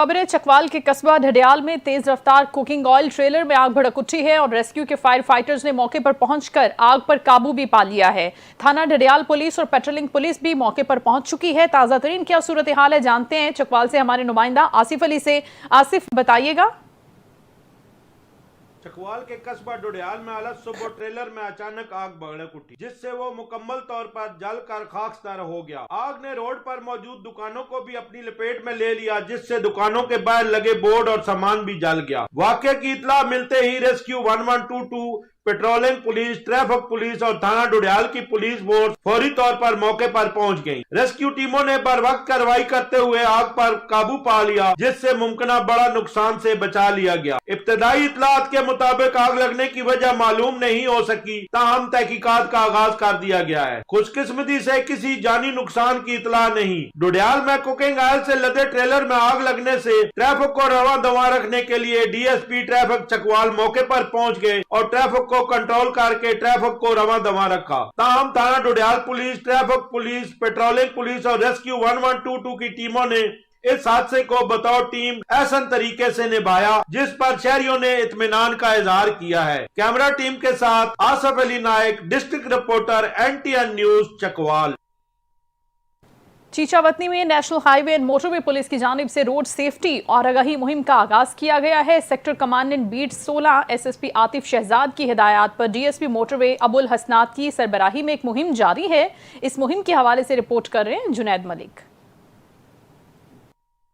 खबरें चकवाल के कस्बा ढडियाल में तेज रफ्तार कुकिंग ऑयल ट्रेलर में आग भड़क उठी है और रेस्क्यू के फायर फाइटर्स ने मौके पर पहुंचकर आग पर काबू भी पा लिया है। थाना ढडियाल पुलिस और पेट्रोलिंग पुलिस भी मौके पर पहुंच चुकी है। ताजा तरीन क्या सूरत हाल है जानते हैं चकवाल से हमारे नुमाइंदा आसिफ अली से। आसिफ, बताइएगा। चकवाल के कस्बा ढडियाल में अलग सुबह ट्रेलर में अचानक आग भड़क उठी, जिससे वो मुकम्मल तौर पर जलकर खाकसार हो गया। आग ने रोड पर मौजूद दुकानों को भी अपनी लपेट में ले लिया, जिससे दुकानों के बाहर लगे बोर्ड और सामान भी जल गया। वाकये की इत्तला मिलते ही rescue 1122, patrolling police, traffic police और थाना ढडियाल की पुलिस फोर्स फौरी तौर पर मौके पर पहुंच गई। रेस्क्यू टीमों ने बर वक्त कार्रवाई करते हुए आग पर काबू पा लिया, जिससे मुमकिन बड़ा नुकसान से बचा लिया गया। इब्तदाई इत्तलात के मुताबिक आग लगने की वजह मालूम नहीं हो सकी, ताहम तहकीकात का आगाज कर दिया गया है। खुशकिस्मती से किसी जानी नुकसान की इत्तला नहीं। ढडियाल में कुकिंग ऑयल से लदे ट्रेलर में आग लगने से ट्रैफिक को रवा दवा रखने के लिए डीएसपी ट्रैफिक चकवाल मौके पर पहुंच गए और ट्रैफिक को कंट्रोल करके ट्रैफिक को रवा दवा रखा। ताहम थाना Dhudial police, traffic police, patrolling police और रेस्क्यू 1122 की टीमों ने इस हादसे को बतौर टीम ऐसा तरीके से निभाया, जिस पर शहरियों ने इत्मीनान का इजहार किया है। कैमरा टीम के साथ Asif Ali Nayak, district reporter, NTN news, Chakwal. Chichawatni में national highway and motorway police की जानिब से रोड सेफ्टी और आगाही मुहिम का आगाज किया गया है। Sector commandant beat 16 SSP Atif Shahzad की हिदायत पर DSP मोटरवे अबुल हसनात की सरबराही में एक मुहिम जारी है। इस मुहिम के हवाले से रिपोर्ट कर रहे हैं Junaid Malik.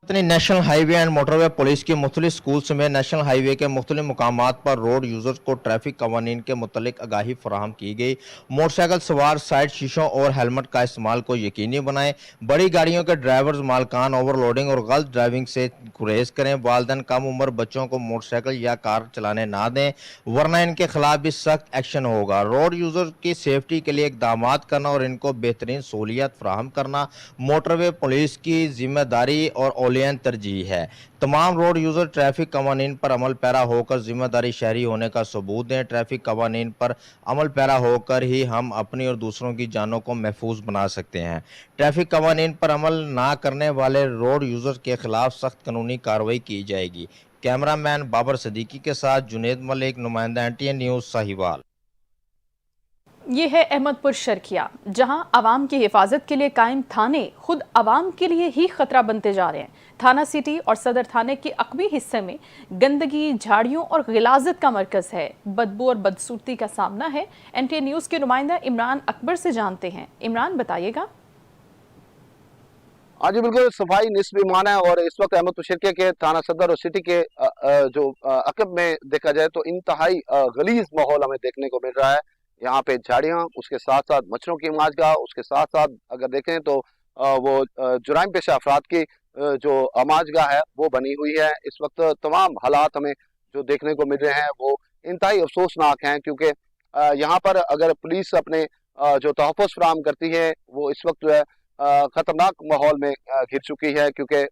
National highway and motorway police की मुख्तलिफ स्कूल्स में नेशनल हाईवे के मुख्तलिफ मुकामात पर रोड यूजर्स को ट्रैफिक कवानीन के मुतल्लिक आगाही फराहम की गई। मोटरसाइकिल सवार साइड शीशों और हेलमेट का इस्तेमाल को यकीनी बनाएं। बड़ी गाड़ियों के ड्राइवर्स मालकान ओवरलोडिंग और गलत ड्राइविंग से गुरेज करें। वालिदैन कम उम्र बच्चों को मोटरसाइकिल या कार चलाने ना दें, वरना इनके खिलाफ भी सख्त एक्शन होगा। रोड यूजर की सेफ्टी के लिए इकदाम करना और इनको बेहतरीन सहूलियत फराहम करना मोटरवे पुलिस की जिम्मेदारी और तरजीह है। तमाम रोड यूजर ट्रैफिक कवानीन पर अमल पैरा होकर जिम्मेदारी शहरी होने का सबूत दें। ट्रैफिक कवानीन पर अमल पैरा होकर ही हम अपनी और दूसरों की जानों को महफूज बना सकते हैं। ट्रैफिक कवानीन पर अमल ना करने वाले रोड यूजर के खिलाफ सख्त कानूनी कार्रवाई की जाएगी। कैमरामैन बाबर सदीकी के साथ जुनैद मलिक, नुमाइंदा NTN न्यूज, साहिवाल। ये है अहमदपुर शर्किया, जहां आवाम की हिफाजत के लिए कायम थाने खुद आवाम के लिए ही खतरा बनते जा रहे हैं। थाना सिटी और सदर थाने के अकबी हिस्से में गंदगी, झाड़ियों और गिलाजत का मरकज है। बदबू और बदसूरती का सामना है। NTN न्यूज के नुमाइंदा इमरान अकबर से जानते हैं। इमरान, बताइएगा। हाँ जी, बिल्कुल सफाई निस्फ ईमान है और इस वक्त अहमदपुर शर्किया के थाना सदर और सिटी के जो अकब में देखा जाए तो इंतहाई गलीज माहौल हमें देखने को मिल रहा है। यहाँ पे झाड़ियाँ, उसके साथ साथ मच्छरों की माजगा, उसके साथ साथ अगर देखें तो वो जुराइम पेशा अफराद की जो अमाजगाह है वो बनी हुई है। इस वक्त तमाम हालात हमें जो देखने को मिल रहे हैं वो इंतहाई अफसोसनाक हैं, क्योंकि यहाँ पर अगर पुलिस अपने जो तहफ़्फ़ुज़ फराहम करती है वो इस वक्त जो है खतरनाक माहौल में घिर चुकी है, क्योंकि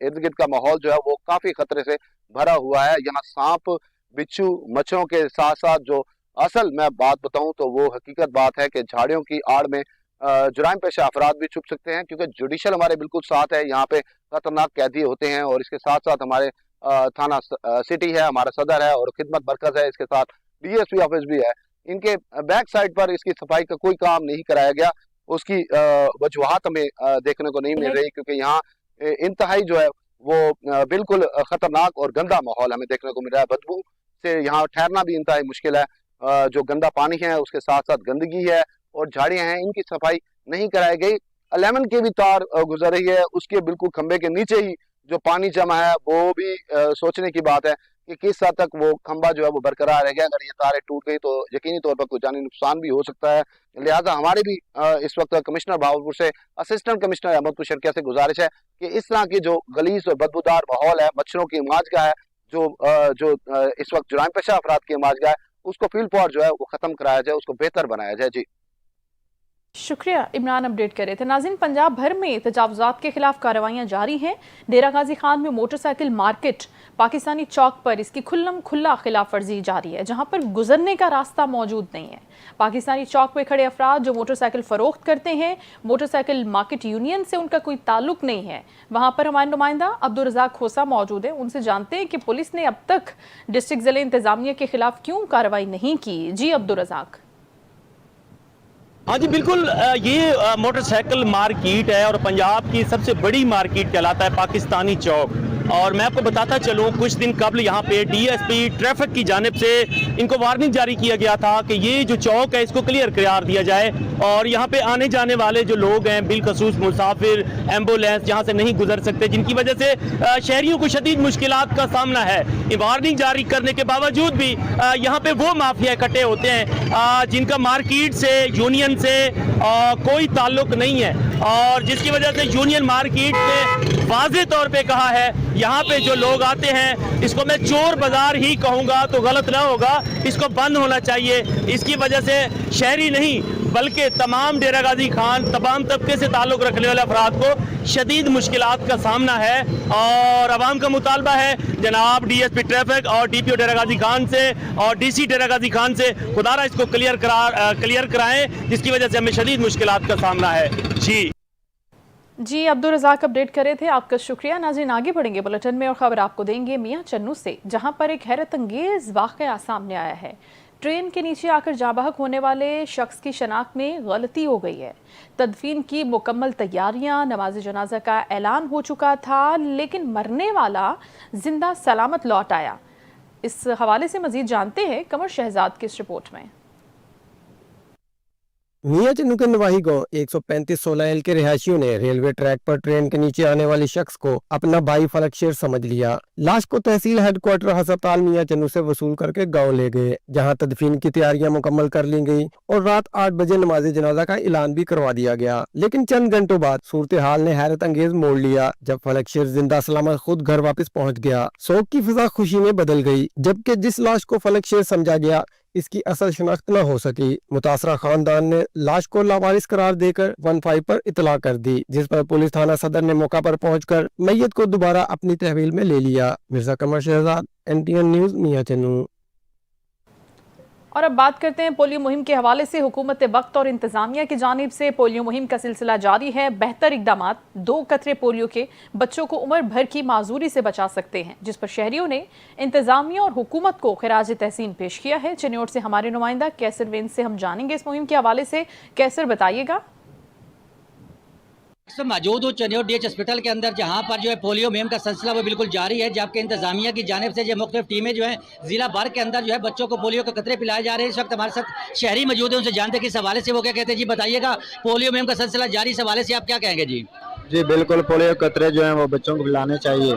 इर्द गिर्द का माहौल जो है वो काफ़ी खतरे से भरा हुआ है। यहाँ सांप, बिच्छू, मच्छरों के साथ साथ जो असल मैं बात बताऊं तो वो हकीकत बात है कि झाड़ियों की आड़ में जुराइम पेशा अफराद भी छुप सकते हैं, क्योंकि जुडिशल हमारे बिल्कुल साथ है। यहाँ पे खतरनाक कैदी होते हैं और इसके साथ साथ हमारे थाना सिटी है, हमारा सदर है और खिदमत मरकज है, इसके साथ DSP ऑफिस भी है। इनके बैक साइड पर इसकी सफाई का कोई काम नहीं कराया गया। उसकी वजूहात हमें देखने को नहीं मिल रही, क्योंकि यहाँ इंतहाई जो है वो बिल्कुल खतरनाक और गंदा माहौल हमें देखने को मिल रहा है। बदबू से यहाँ ठहरना भी इंतहाई मुश्किल है। जो गंदा पानी है, उसके साथ साथ गंदगी है और झाड़ियां हैं, इनकी सफाई नहीं कराई गई। 11 की भी तार गुजर रही है, उसके बिल्कुल खंबे के नीचे ही जो पानी जमा है वो भी सोचने की बात है कि किस हद तक वो खंबा जो है वो बरकरार रहेगा। अगर ये तारें टूट गई तो यकीनी तौर पर कोई जानी नुकसान भी हो सकता है। लिहाजा हमारे भी इस वक्त कमिश्नर भावलपुर से असिस्टेंट कमिश्नर अहमदपुर शर्किया से गुजारिश है कि इस तरह की जो गलीज और बदबूदार माहौल है, मच्छरों की माजगा है, जो इस वक्त जुराइम पेशा अफराद की माजगा है, उसको फील्ड फॉर जो है वो खत्म कराया जाए, उसको बेहतर बनाया जाए। जी। शुक्रिया इमरान, अपडेट कर रहे थे। नाज़रीन, पंजाब भर में तजावुज़ात के खिलाफ कार्रवाइयाँ जारी हैं। डेरा गाजी खान में मोटरसाइकिल मार्केट पाकिस्तानी चौक पर इसकी खुल्लम खुल्ला खिलाफ वर्जी जारी है, जहाँ पर गुजरने का रास्ता मौजूद नहीं है। पाकिस्तानी चौक पर खड़े अफराद जो मोटरसाइकिल फ़रोख्त करते हैं, मोटरसाइकिल मार्केट यूनियन से उनका कोई ताल्लुक नहीं है। वहाँ पर हमारे नुमाइंदा अब्दुल रज़ाक खोसा मौजूद है, उनसे जानते हैं कि पुलिस ने अब तक डिस्ट्रिक्ट ज़िले इंतज़ामिया के खिलाफ क्यों कार्रवाई नहीं की। जी अब्दुल रज़ाक। हाँ जी बिल्कुल, ये मोटरसाइकिल मार्केट है और पंजाब की सबसे बड़ी मार्केट कहलाता है पाकिस्तानी चौक। और मैं आपको बताता चलूँ, कुछ दिन कबल यहाँ पे डीएसपी ट्रैफिक की जानिब से इनको वार्निंग जारी किया गया था कि ये जो चौक है इसको क्लियर करार दिया जाए और यहाँ पे आने जाने वाले जो लोग हैं, बिलखसूस मुसाफिर, एम्बुलेंस यहाँ से नहीं गुजर सकते, जिनकी वजह से शहरियों को शदीद मुश्किलात का सामना है। ये वार्निंग जारी करने के बावजूद भी यहाँ पे वो माफिया इकट्ठे होते हैं जिनका मार्केट से, यूनियन से कोई ताल्लुक नहीं है और जिसकी वजह से यूनियन मार्केट ने वाज़ेह तौर पे कहा है यहाँ पे जो लोग आते हैं, इसको मैं चोर बाजार ही कहूँगा तो गलत ना होगा, इसको बंद होना चाहिए। इसकी वजह से शहरी नहीं बल्कि तमाम डेरा गाजी खान, तमाम तबके से ताल्लुक़ रखने वाले अफराद को शदीद मुश्किलात का सामना है और आवाम का मुतालबा है जनाब डीएसपी ट्रैफिक और डीपीओ डेरा गाजी खान से और डीसी डेरा गाजी खान से खुदारा इसको क्लियर कराएं, जिसकी वजह से हमें शदीद मुश्किलात का सामना है। जी अब्दुल रज़ाक अपडेट कर रहे थे, आपका शुक्रिया। नाज़रीन, आगे बढ़ेंगे बुलेटिन में और ख़बर आपको देंगे मियां चन्नू से, जहां पर एक हैरत अंगेज़ वाक़या सामने आया है। ट्रेन के नीचे आकर जाबहक होने वाले शख्स की शनाख्त में गलती हो गई है। तदफीन की मुकम्मल तैयारियां, नमाज जनाजा का ऐलान हो चुका था, लेकिन मरने वाला जिंदा सलामत लौट आया। इस हवाले से मज़ीद जानते हैं कमर शहजाद की इस रिपोर्ट में। मियां चन्नू के नवाही गांव 135-16L के रिहायशियों ने रेलवे ट्रैक पर ट्रेन के नीचे आने वाले शख्स को अपना भाई फलक शेर समझ लिया। लाश को तहसील हेडक्वार्टर अस्पताल मियां चन्नू से वसूल करके गांव ले गए, जहां तदफीन की तैयारियां मुकम्मल कर ली गई और रात 8 बजे नमाज जनाजा का ऐलान भी करवा दिया गया। लेकिन चंद घंटों बाद सूरत हाल ने हैरत अंगेज मोड़ लिया, जब फलक शेर जिंदा सलामत खुद घर वापस पहुँच गया। शोक की फिजा खुशी में बदल गई, जबकि जिस लाश को फलक शेर समझा गया इसकी असल शनाख्त न हो सकी। मुतासरा खानदान ने लाश को लावारिस करार देकर 15 पर इतला कर दी, जिस पर पुलिस थाना सदर ने मौका पर पहुंचकर मैयत को दोबारा अपनी तहवील में ले लिया। मिर्जा कमर शहजाद, NTN न्यूज़, मियां चन्नू। और अब बात करते हैं पोलियो मुहिम के हवाले से। हुकूमत वक्त और इंतजामिया की जानिब से पोलियो मुहिम का सिलसिला जारी है। बेहतर इकदामात 2 कतरे पोलियो के बच्चों को उम्र भर की माजूरी से बचा सकते हैं, जिस पर शहरियों ने इंतजामिया और हुकूमत को खिराज तहसीन पेश किया है। चिन्नौर से हमारे नुमाइंदा कैसर वेन से हम जानेंगे इस मुहिम के हवाले से। कैसर, बताइएगा। मौजूद हूँ चन्नौर DH हॉस्पिटल के अंदर, जहाँ पर जो है पोलियो मुहिम का सिलसिला वो बिल्कुल जारी है, जबकि इंतजामिया की जानिब से जो मुख्तलिफ टीमें जो है जिला भर के अंदर जो है बच्चों को पोलियो के कतरे पिलाए जा रहे हैं। इस वक्त हमारे साथ शहरी मौजूद है, उनसे जानते हैं कि इस हवाले से वो क्या कहते हैं। जी बताइएगा, पोलियो मुहिम का सिलसिला जारी, इस हवाले से आप क्या कहेंगे। जी बिल्कुल, पोलियो कतरे जो हैं वो बच्चों को पिलाने चाहिए,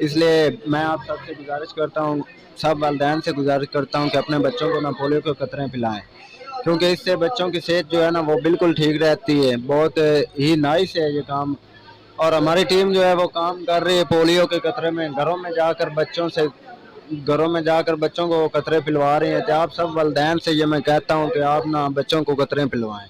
इसलिए मैं आप सबसे गुजारिश करता हूँ, सब वालिदैन से गुजारिश करता हूँ कि अपने बच्चों को ना पोलियो के कतरे पिलाएं, क्योंकि इससे बच्चों की सेहत जो है ना वो बिल्कुल ठीक रहती है। बहुत ही नाइस है ये काम और हमारी टीम जो है वो काम कर रही है पोलियो के कतरे में, घरों में जाकर बच्चों को कतरे पिलवा रही है। तो आप सब वालिदैन से ये मैं कहता हूँ कि आप ना बच्चों को कतरे पिलवाएं।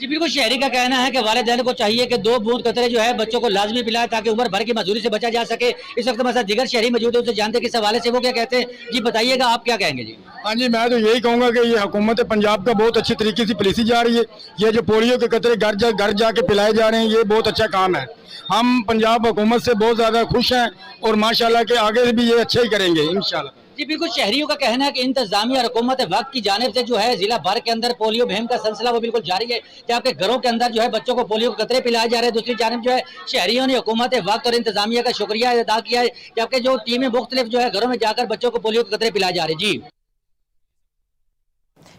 जी बिल्कुल, शहरी का कहना है कि वालिदैन को चाहिए कि 2 बूंद कतरे जो है बच्चों को लाजमी पिलाए ताकि उम्र भर की मजदूरी से बचा जा सके। इस वक्त हमारे साथ दीगर शहरी मौजूद है, उनसे जानते हैं कि इस हवाले से वो क्या कहते हैं। जी बताइएगा, आप क्या कहेंगे। जी हाँ जी, मैं तो यही कहूँगा कि ये हुकूमत पंजाब का बहुत अच्छी तरीके से पॉलिसी जा रही है। ये जो पोलियो के कतरे घर जाके पिलाए जा रहे हैं, ये बहुत अच्छा काम है। हम पंजाब हुकूमत से बहुत ज़्यादा खुश हैं और माशाल्लाह के आगे भी ये अच्छा ही करेंगे इंशाल्लाह। जी बिल्कुल, शहरियों का कहना है कि इंतजामिया और हुकूमत वक्त की जानिब से जो है जिला भर के अंदर पोलियो मुहिम का सिलसिला वो बिल्कुल जारी है, जबकि घरों के अंदर जो है बच्चों को पोलियो के कतरे पिलाए जा रहे हैं। दूसरी जानिब जो है शहरियों ने हुकूमत वक्त और इंतजामिया का शुक्रिया अदा किया है, जबकि जो टीमें मुख्तलिफ जो है घरों में जाकर बच्चों को पोलियो के कतरे पिलाए जा रहे हैं। जी